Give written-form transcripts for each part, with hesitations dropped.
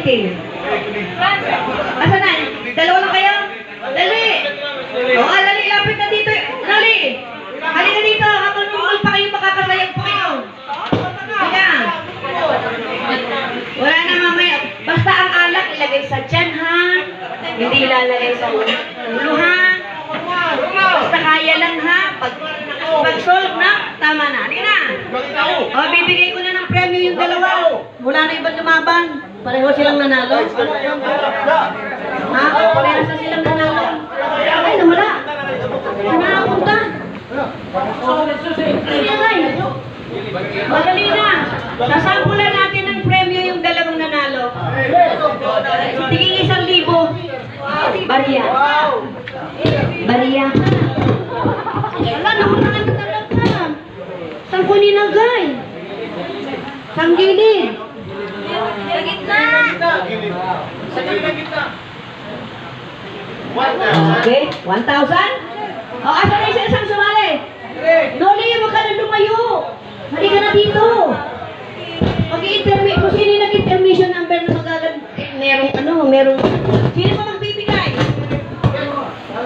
meeting. Asa na? Dalawa lang kayo? Dali! O, dali, lapit na dito. Dali! Halika dito, habang nungkol pa kayo, makakasayang pa kayo. Ayan. Wala na mamaya. Basta ang alak ilagay sa tiyan, ha? Hindi ilalagay sa ulo, ha? Basta kaya lang, ha? Pag-solve na, tama na. Halika na. O, bibigay ko na ng premyo yung dalawa. Wala na ibang lumaban. Pareho silang nanalo. Ha? Pareho na silang nanalo. Ay, nawala. Nakapunta. Madali na. Sasampulan natin ng premyo yung dalawang nanalo. Tingin 1,000. Bariya. Bariya. Wala, nakulangan na talaga. Saan ko ninagay? Saan gilid? Sa gitna. Sa gitna. Okay, 1,000? O, asa na isa isang sumali? Noli, huwag ka na lumayo. Halika na dito. Mag-i-intermission. Kung sino yung nag-intermission number na magagal, merong, sino pa magbibigay?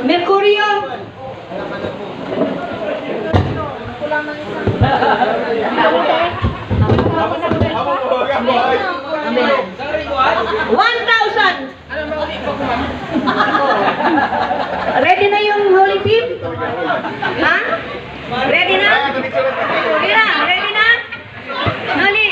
Mercurio. Amen. 1,000. Ready na yung holy team? Ha? Ready na? Ready na? Ready na? Noli.